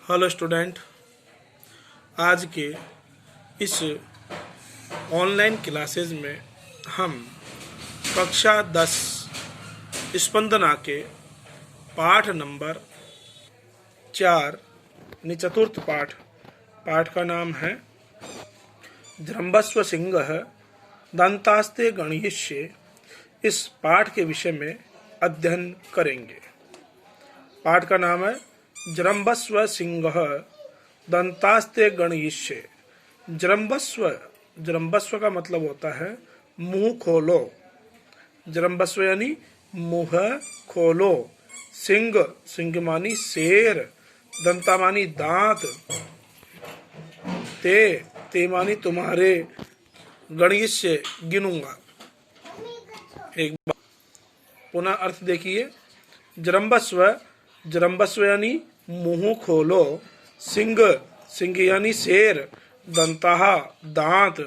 Hello student, आज के इस ऑनलाइन क्लासेज में हम कक्षा 10 स्पंदना के पाठ नंबर 4 यानी चतुर्थ पाठ का नाम है जृंभस्व सिंहः दंतास्ते गणयिष्ये। इस पाठ के विषय में अध्ययन करेंगे। पाठ का नाम है जृंभस्व सिंहः दंतास्ते गणयिष्ये। जृंभस्व का मतलब होता है मुंह खोलो। जृंभस्व यानी मुंह खोलो। सिंह मानी शेर, दंता मानी दांत, ते मानी तुम्हारे, गणयिष्ये गिनूंगा। एक बार पुनः अर्थ देखिए। जृंभस्व यानी मुंह खोलो, सिंह यानी शेर, दंताः दांत,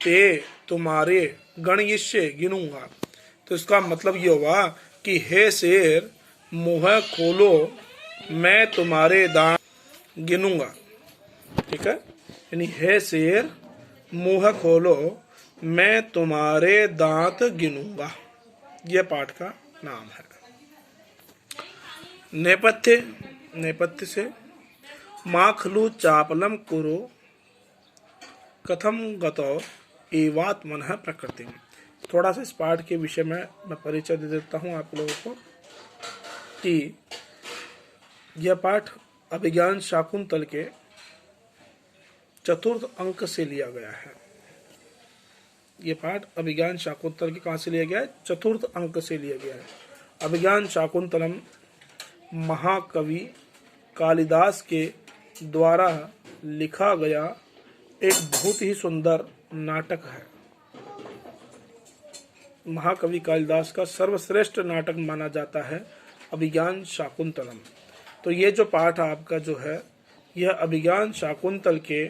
ते तुम्हारे, गणयिष्ये गिनूंगा। तो इसका मतलब ये हुआ कि हे शेर मुंह खोलो, मैं तुम्हारे दांत गिनूंगा। ठीक है, यानी हे शेर मुंह खोलो, मैं तुम्हारे दांत गिनूंगा। यह पाठ का नाम है। नेपथ्य से मा खलु चापलम कुरु कथम गतो एवात्मनः प्रकृतिम। थोड़ा सा इस पाठ के विषय में मैं परिचय दे देता हूँ आप लोगों को कि यह पाठ अभिज्ञान शाकुंतल के चतुर्थ अंक से लिया गया है। यह पाठ अभिज्ञान शाकुंतल के कहाँ से लिया गया है? चतुर्थ अंक से लिया गया है। अभिज्ञान शाकुंतलम महाकवि कालिदास के द्वारा लिखा गया एक बहुत ही सुंदर नाटक है। महाकवि कालिदास का सर्वश्रेष्ठ नाटक माना जाता है अभिज्ञान शाकुंतलम। तो ये जो पाठ आपका जो है यह अभिज्ञान शाकुंतल के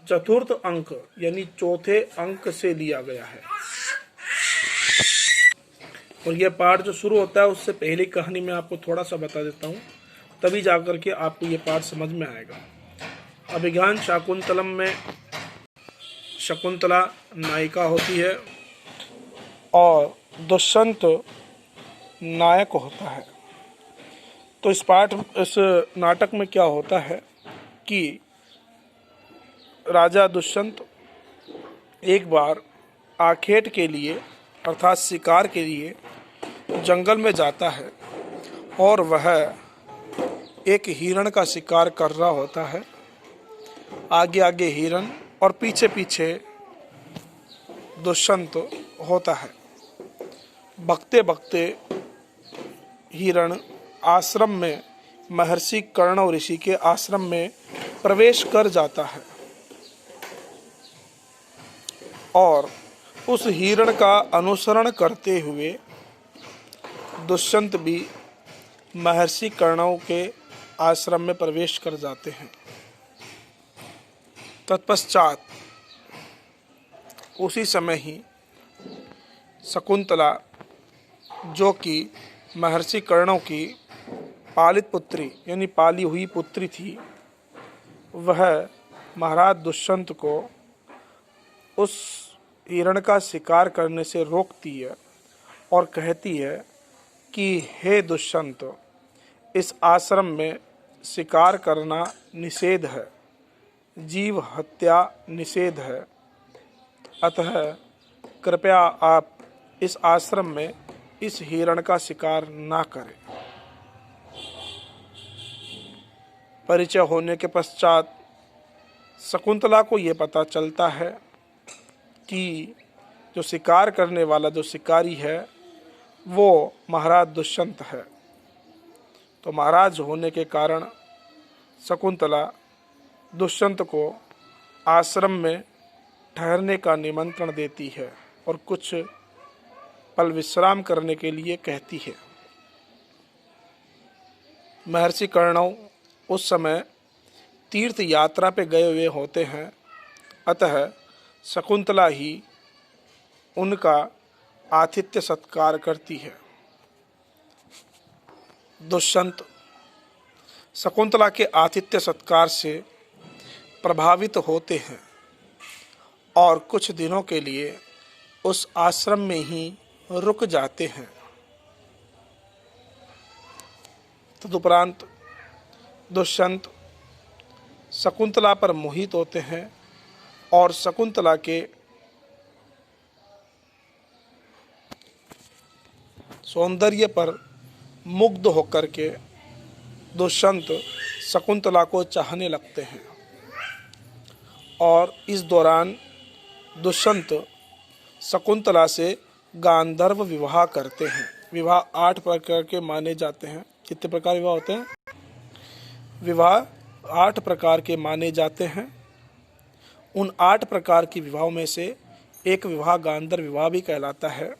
चतुर्थ अंक यानी चौथे अंक से लिया गया है। और यह पाठ जो शुरू होता है उससे पहली कहानी मैं आपको थोड़ा सा बता देता हूँ, तभी जाकर के आपको यह पाठ समझ में आएगा। अभिज्ञान शाकुंतलम में शकुंतला नायिका होती है और दुष्यंत नायक होता है। तो इस नाटक में क्या होता है कि राजा दुष्यंत एक बार आखेट के लिए अर्थात शिकार के लिए जंगल में जाता है और वह एक हिरण का शिकार कर रहा होता है। आगे आगे हिरण और पीछे पीछे दुष्यंत होता है। भगते भगते हिरण आश्रम में महर्षि कर्णव ऋषि के आश्रम में प्रवेश कर जाता है और उस हिरण का अनुसरण करते हुए दुष्यंत भी महर्षि कर्णव के आश्रम में प्रवेश कर जाते हैं। तत्पश्चात उसी समय ही शकुंतला, जो कि महर्षि कर्णव की पालित पुत्री यानी पाली हुई पुत्री थी, वह महाराज दुष्यंत को उस हिरण का शिकार करने से रोकती है और कहती है कि हे दुष्यंत, इस आश्रम में शिकार करना निषेध है, जीव हत्या निषेध है, अतः कृपया आप इस आश्रम में इस हिरण का शिकार ना करें। परिचय होने के पश्चात शकुंतला को ये पता चलता है कि जो शिकार करने वाला जो शिकारी है वो महाराज दुष्यंत है। तो महाराज होने के कारण शकुंतला दुष्यंत को आश्रम में ठहरने का निमंत्रण देती है और कुछ पल विश्राम करने के लिए कहती है। महर्षि कर्णव उस समय तीर्थ यात्रा पे गए हुए होते हैं, अतः शकुंतला ही उनका आतिथ्य सत्कार करती है। दुष्यंत शकुंतला के आतिथ्य सत्कार से प्रभावित होते हैं और कुछ दिनों के लिए उस आश्रम में ही रुक जाते हैं। तदुपरांत दुष्यंत शकुंतला पर मोहित होते हैं और शकुंतला के सौंदर्य पर मुग्ध होकर के दुष्यंत शकुंतला को चाहने लगते हैं। और इस दौरान दुष्यंत शकुंतला से गांधर्व विवाह करते हैं। विवाह 8 प्रकार के माने जाते हैं। कितने प्रकार विवाह होते हैं? विवाह 8 प्रकार के माने जाते हैं। उन 8 प्रकार के विवाहों में से एक विवाह गांधर्व विवाह भी कहलाता है।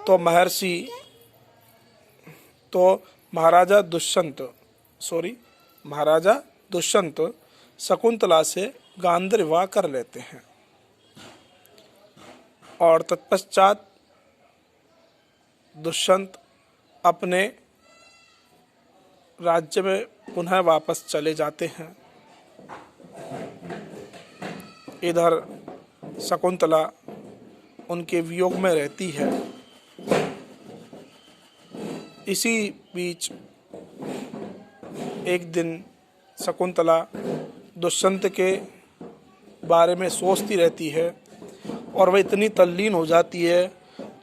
तो महाराजा दुष्यंत शकुंतला से गांधर्व विवाह कर लेते हैं और तत्पश्चात दुष्यंत अपने राज्य में पुनः वापस चले जाते हैं। इधर शकुंतला उनके वियोग में रहती है। इसी बीच एक दिन शकुंतला दुष्यंत के बारे में सोचती रहती है और वह इतनी तल्लीन हो जाती है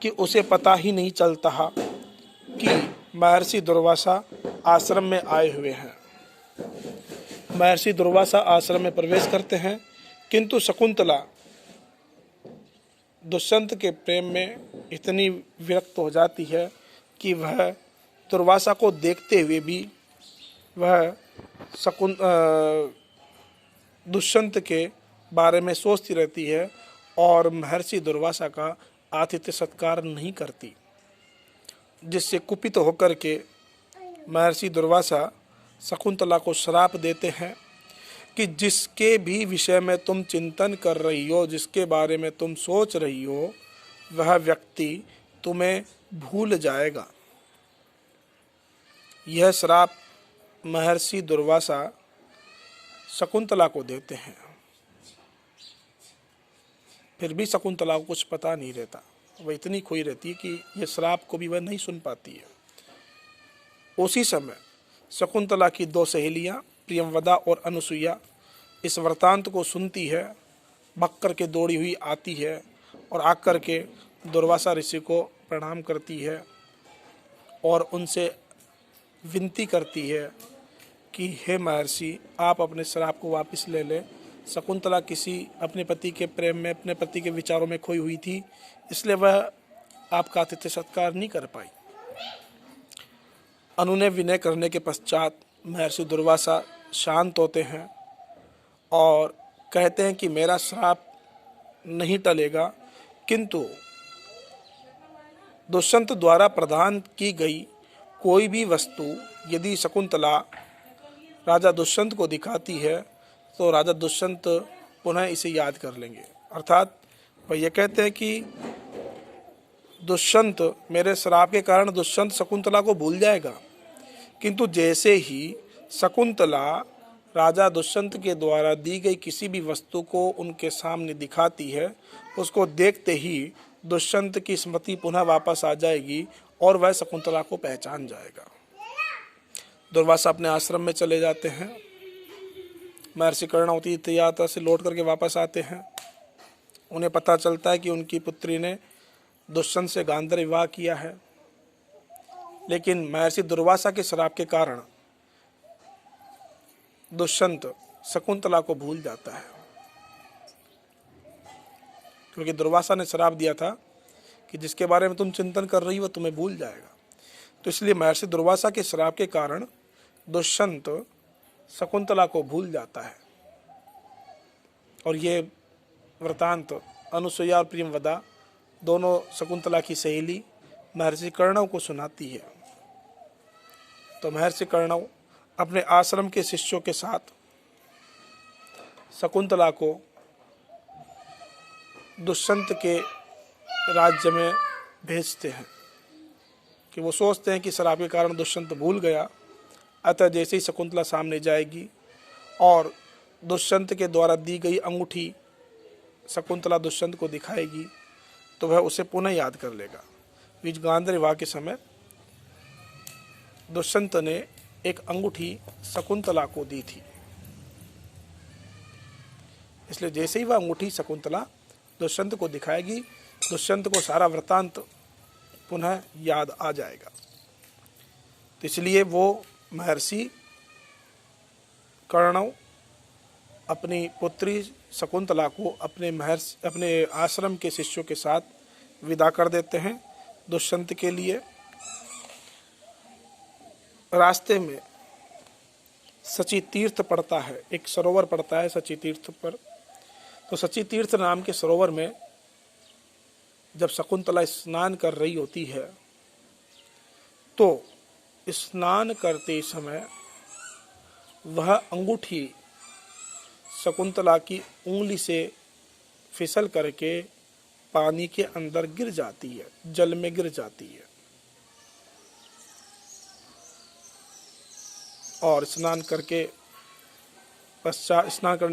कि उसे पता ही नहीं चलता कि महर्षि दुर्वासा आश्रम में आए हुए हैं। महर्षि दुर्वासा आश्रम में प्रवेश करते हैं, किंतु शकुंतला दुष्यंत के प्रेम में इतनी विरक्त हो जाती है कि वह दुर्वासा को देखते हुए भी वह दुष्यंत के बारे में सोचती रहती है और महर्षि दुर्वासा का आतिथ्य सत्कार नहीं करती, जिससे कुपित होकर के महर्षि दुर्वासा शकुंतला को श्राप देते हैं कि जिसके भी विषय में तुम चिंतन कर रही हो, जिसके बारे में तुम सोच रही हो, वह व्यक्ति तुम्हें भूल जाएगा। यह श्राप महर्षि दुर्वासा शकुंतला को देते हैं। फिर भी शकुंतला को कुछ पता नहीं रहता। वह इतनी खोई रहती है कि यह श्राप को भी वह नहीं सुन पाती है। उसी समय शकुंतला की 2 सहेलियां प्रियंवदा और अनुसुईया इस वृतांत को सुनती है। भग कर के दौड़ी हुई आती है और आकर के दुर्वासा ऋषि को प्रणाम करती है और उनसे विनती करती है कि हे महर्षि, आप अपने श्राप को वापस ले लें। शकुंतला अपने पति के प्रेम में, अपने पति के विचारों में खोई हुई थी, इसलिए वह आपका आतिथ्य सत्कार नहीं कर पाई। अनुनय विनय करने के पश्चात महर्षि दुर्वासा शांत होते हैं और कहते हैं कि मेरा श्राप नहीं टलेगा, किंतु दुष्यंत द्वारा प्रदान की गई कोई भी वस्तु यदि शकुंतला राजा दुष्यंत को दिखाती है तो राजा दुष्यंत पुनः इसे याद कर लेंगे। अर्थात वह ये कहते हैं कि दुष्यंत, मेरे श्राप के कारण दुष्यंत शकुंतला को भूल जाएगा, किंतु जैसे ही शकुंतला राजा दुष्यंत के द्वारा दी गई किसी भी वस्तु को उनके सामने दिखाती है, उसको देखते ही दुष्यंत की स्मृति पुनः वापस आ जाएगी और वह शकुंतला को पहचान जाएगा। दुर्वासा अपने आश्रम में चले जाते हैं। महर्षि कर्णावती यात्रा से लौट करके वापस आते हैं। उन्हें पता चलता है कि उनकी पुत्री ने दुष्यंत से गांधर्व विवाह किया है, लेकिन महर्षि दुर्वासा के श्राप के कारण दुष्यंत शकुंतला को भूल जाता है, क्योंकि दुर्वासा ने श्राप दिया था कि जिसके बारे में तुम चिंतन कर रही हो तुम्हें भूल जाएगा। तो इसलिए महर्षि दुर्वासा के श्राप के कारण दुष्यंत शकुंतला को भूल जाता है। और ये वृतांत अनुसुईया और प्रियंवदा दोनों शकुंतला की सहेली महर्षि कर्णव को सुनाती है। तो महर्षि कर्णव अपने आश्रम के शिष्यों के साथ शकुंतला को दुष्यंत के राज्य में भेजते हैं कि वो सोचते हैं कि श्राप के कारण दुष्यंत भूल गया, अतः जैसे ही शकुंतला सामने जाएगी और दुष्यंत के द्वारा दी गई अंगूठी शकुंतला दुष्यंत को दिखाएगी तो वह उसे पुनः याद कर लेगा। बीच गांधार विवाह के समय दुष्यंत ने एक अंगूठी शकुंतला को दी थी, इसलिए जैसे ही वह अंगूठी शकुंतला दुष्यंत को दिखाएगी, दुष्यंत को सारा वृतांत पुनः याद आ जाएगा। तो इसलिए वो महर्षि कर्ण अपनी पुत्री शकुंतला को अपने आश्रम के शिष्यों के साथ विदा कर देते हैं दुष्यंत के लिए। रास्ते में सची तीर्थ पड़ता है, एक सरोवर पड़ता है सची तीर्थ पर। तो सची तीर्थ नाम के सरोवर में जब शकुंतला स्नान कर रही होती है तो स्नान करते समय वह अंगूठी शकुंतला की उंगली से फिसल करके पानी के अंदर गिर जाती है, जल में गिर जाती है। और स्नान करने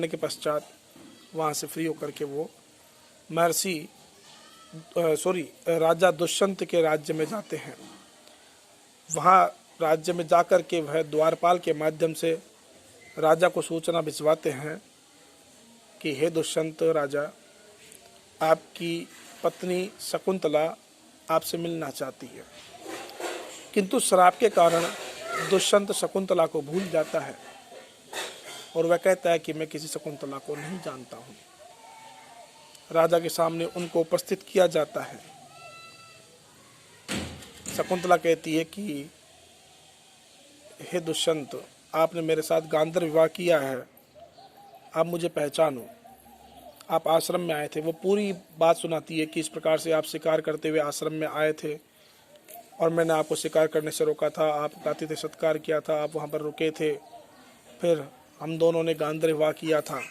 के पश्चात वहाँ से फ्री होकर के वो राजा दुष्यंत के राज्य में जाते हैं। वहाँ राज्य में जाकर के वह द्वारपाल के माध्यम से राजा को सूचना भिजवाते हैं कि हे दुष्यंत राजा, आपकी पत्नी शकुंतला आपसे मिलना चाहती है। किंतु श्राप के कारण दुष्यंत शकुंतला को भूल जाता है और वह कहता है कि मैं किसी शकुंतला को नहीं जानता हूँ। राजा के सामने उनको उपस्थित किया जाता है। शकुंतला कहती है कि हे दुष्यंत, आपने मेरे साथ गांधार विवाह किया है, आप मुझे पहचानो, आप आश्रम में आए थे। वो पूरी बात सुनाती है कि इस प्रकार से आप शिकार करते हुए आश्रम में आए थे और मैंने आपको शिकार करने से रोका था, आपका आतिथ्य सत्कार किया था, आप वहाँ पर रुके थे, फिर हम दोनों ने गांधार विवाह किया था।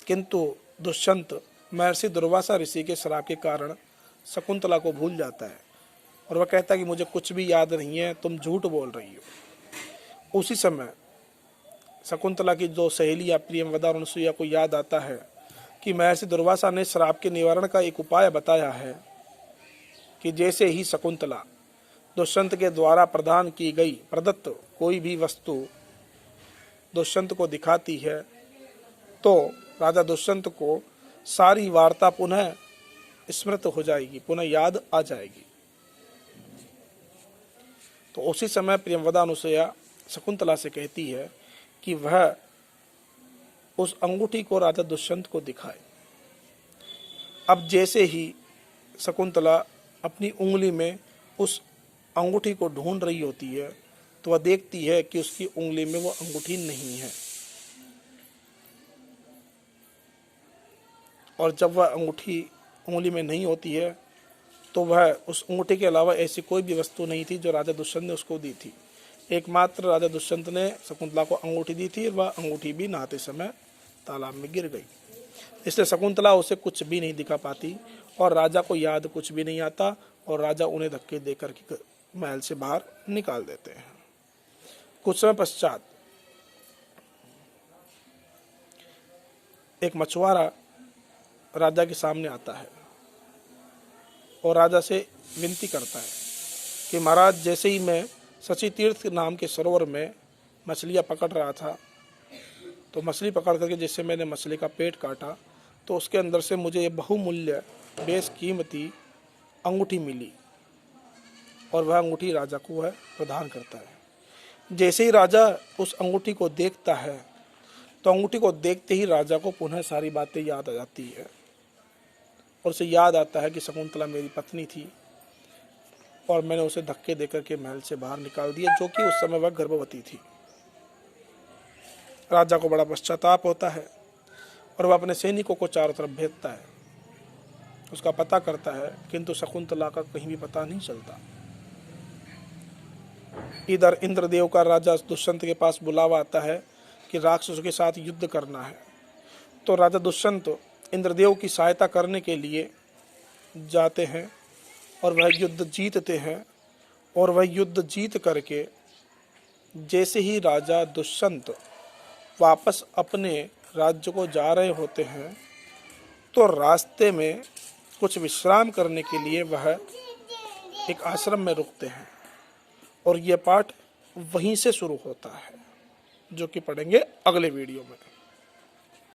किंतु दुष्यंत महर्षि दुर्वासा ऋषि के श्राप के कारण शकुंतला को भूल जाता है और वह कहता है कि मुझे कुछ भी याद नहीं है, तुम झूठ बोल रही हो। उसी समय शकुंतला की जो सहेली या प्रियंवदा और अनुसुईया को याद आता है कि महर्षि दुर्वासा ने श्राप के निवारण का एक उपाय बताया है कि जैसे ही शकुंतला दुष्यंत के द्वारा प्रदान की गई प्रदत्त कोई भी वस्तु दुष्यंत को दिखाती है तो राजा दुष्यंत को सारी वार्ता पुनः स्मृत हो जाएगी, पुनः याद आ जाएगी। तो उसी समय प्रियंवदा अनुसुईया शकुंतला से कहती है कि वह उस अंगूठी को राजा दुष्यंत को दिखाए। अब जैसे ही शकुंतला अपनी उंगली में उस अंगूठी को ढूंढ रही होती है तो वह देखती है कि उसकी उंगली में वो अंगूठी नहीं है। और जब वह अंगूठी उंगली में नहीं होती है तो वह उस अंगूठी के अलावा ऐसी कोई भी वस्तु नहीं थी जो राजा दुष्यंत ने उसको दी थी। एकमात्र राजा दुष्यंत ने शकुंतला को अंगूठी दी थी और वह अंगूठी भी नहाते समय तालाब में गिर गई। इसलिए शकुंतला उसे कुछ भी नहीं दिखा पाती और राजा को याद कुछ भी नहीं आता और राजा उन्हें धक्के देकर के महल से बाहर निकाल देते हैं। कुछ समय पश्चात एक मछुआरा राजा के सामने आता है और राजा से विनती करता है कि महाराज, जैसे ही मैं सची तीर्थ नाम के सरोवर में मछलियाँ पकड़ रहा था तो मछली पकड़ करके जैसे मैंने मछली का पेट काटा तो उसके अंदर से मुझे ये बहुमूल्य बेशकीमती अंगूठी मिली और वह अंगूठी राजा को वह प्रदान करता है। जैसे ही राजा उस अंगूठी को देखता है तो अंगूठी को देखते ही राजा को पुनः सारी बातें याद आ जाती है और उसे याद आता है कि शकुंतला मेरी पत्नी थी और मैंने उसे धक्के देकर के महल से बाहर निकाल दिया, जो कि उस समय वह गर्भवती थी। राजा को बड़ा पश्चाताप होता है और वह अपने सैनिकों को चारों तरफ भेजता है, उसका पता करता है, किंतु शकुंतला का कहीं भी पता नहीं चलता। इधर इंद्रदेव का राजा दुष्यंत के पास बुलावा आता है कि राक्षसों के साथ युद्ध करना है। तो राजा दुष्यंत इंद्रदेव की सहायता करने के लिए जाते हैं और वह युद्ध जीतते हैं और वह युद्ध जीत करके जैसे ही राजा दुष्यंत वापस अपने राज्य को जा रहे होते हैं तो रास्ते में कुछ विश्राम करने के लिए वह एक आश्रम में रुकते हैं और यह पाठ वहीं से शुरू होता है, जो कि पढ़ेंगे अगले वीडियो में।